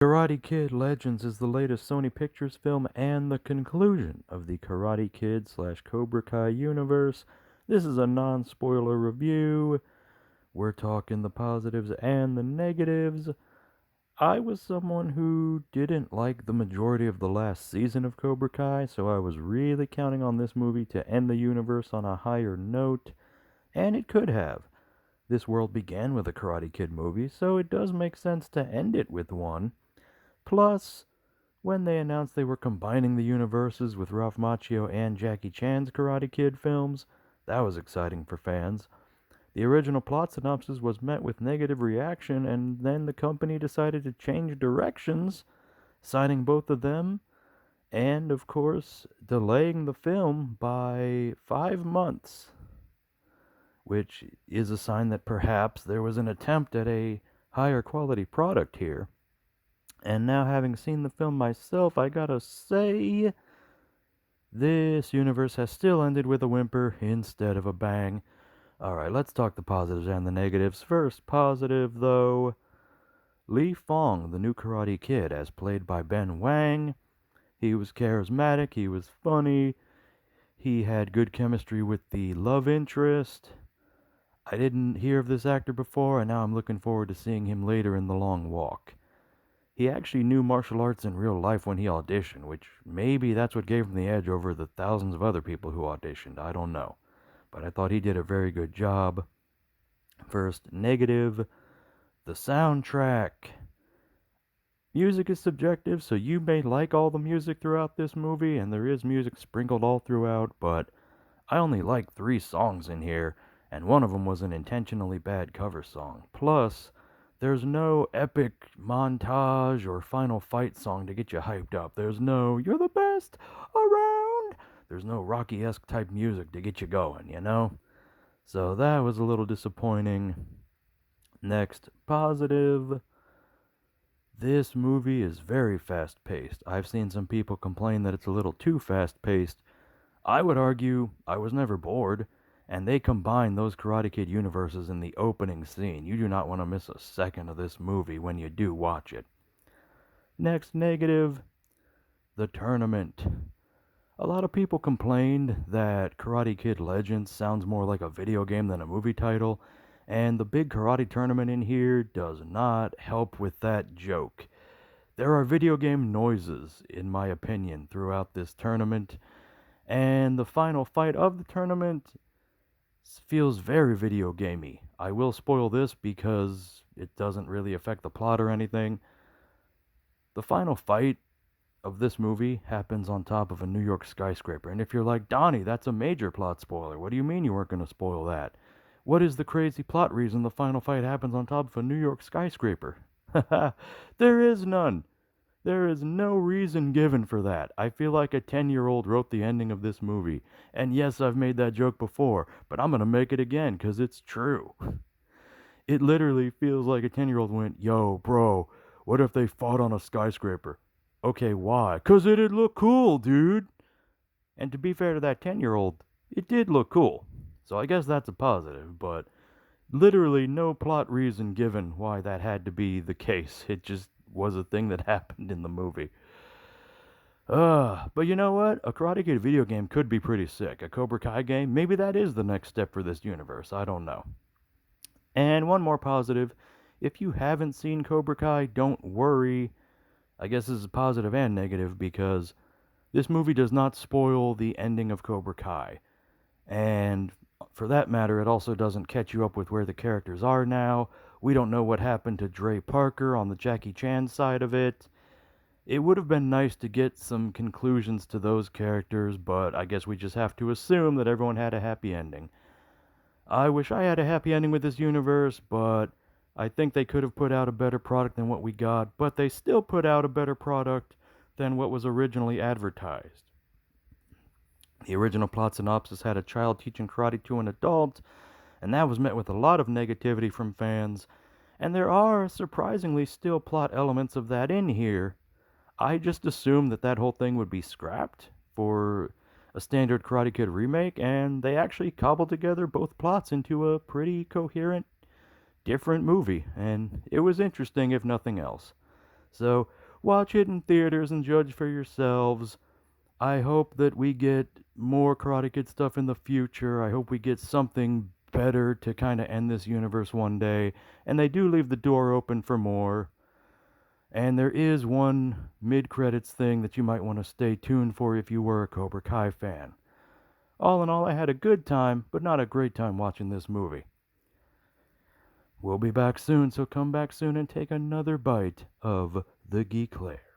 Karate Kid Legends is the latest Sony Pictures film and the conclusion of the Karate Kid slash Cobra Kai universe. This is a non spoiler review. We're talking the positives and the negatives. I was someone who didn't like the majority of the last season of Cobra Kai, so I was really counting on this movie to end the universe on a higher note, and it could have. This world began with a Karate Kid movie, so it does make sense to end it with one. Plus, when they announced they were combining the universes with Ralph Macchio and Jackie Chan's Karate Kid films, that was exciting for fans. The original plot synopsis was met with negative reaction, and then the company decided to change directions, signing both of them, and of course, delaying the film by 5 months, which is a sign that perhaps there was an attempt at a higher quality product here. And now, having seen the film myself, I gotta say, this universe has still ended with a whimper instead of a bang. Alright, let's talk the positives and the negatives. First positive, though, Li Fong, the new Karate Kid, as played by Ben Wang. He was charismatic, he was funny, he had good chemistry with the love interest. I didn't hear of this actor before, and now I'm looking forward to seeing him later in The Long Walk. He actually knew martial arts in real life when he auditioned, which maybe that's what gave him the edge over the thousands of other people who auditioned. I don't know. But I thought he did a very good job. First, negative, the soundtrack. Music is subjective, so you may like all the music throughout this movie, and there is music sprinkled all throughout, but I only like 3 songs in here, and one of them was an intentionally bad cover song. Plus, there's no epic montage or final fight song to get you hyped up. There's no, you're the best around. There's no Rocky esque type music to get you going, you know? So that was a little disappointing. Next, positive. This movie is very fast paced. I've seen some people complain that it's a little too fast paced. I would argue I was never bored, and they combine those Karate Kid universes in the opening scene. You do not want to miss a second of this movie when you do watch it. Next negative, the tournament. A lot of people complained that Karate Kid Legends sounds more like a video game than a movie title, and the big karate tournament in here does not help with that joke. There are video game noises, in my opinion, throughout this tournament, and the final fight of the tournament feels very video gamey. I will spoil this because it doesn't really affect the plot or anything. The final fight of this movie happens on top of a New York skyscraper. And if you're like, Donnie, that's a major plot spoiler. What do you mean you weren't going to spoil that? What is the crazy plot reason the final fight happens on top of a New York skyscraper? There is none. There is no reason given for that. I feel like a 10-year-old wrote the ending of this movie. And yes, I've made that joke before, but I'm going to make it again because it's true. It literally feels like a 10-year-old went, yo, bro, what if they fought on a skyscraper? Okay, why? Because it'd look cool, dude. And to be fair to that 10-year-old, it did look cool. So I guess that's a positive, but literally no plot reason given why that had to be the case. It just was a thing that happened in the movie. But you know what? A Karate Kid video game could be pretty sick. A Cobra Kai game, maybe that is the next step for this universe. I don't know. And one more positive. If you haven't seen Cobra Kai, don't worry. I guess this is positive and negative because this movie does not spoil the ending of Cobra Kai. And for that matter, it also doesn't catch you up with where the characters are now. We don't know what happened to Dre Parker on the Jackie Chan side of it. It would have been nice to get some conclusions to those characters, but I guess we just have to assume that everyone had a happy ending. I wish I had a happy ending with this universe, but I think they could have put out a better product than what we got, but they still put out a better product than what was originally advertised. The original plot synopsis had a child teaching karate to an adult, and that was met with a lot of negativity from fans, and there are surprisingly still plot elements of that in here. I just assumed that that whole thing would be scrapped for a standard Karate Kid remake, and they actually cobbled together both plots into a pretty coherent, different movie, and it was interesting if nothing else. So watch it in theaters and judge for yourselves. I hope that we get more Karate Kid stuff in the future. I hope we get something better to kind of end this universe one day. And they do leave the door open for more. And there is one mid-credits thing that you might want to stay tuned for if you were a Cobra Kai fan. All in all, I had a good time, but not a great time watching this movie. We'll be back soon, so come back soon and take another bite of the GeeKlare.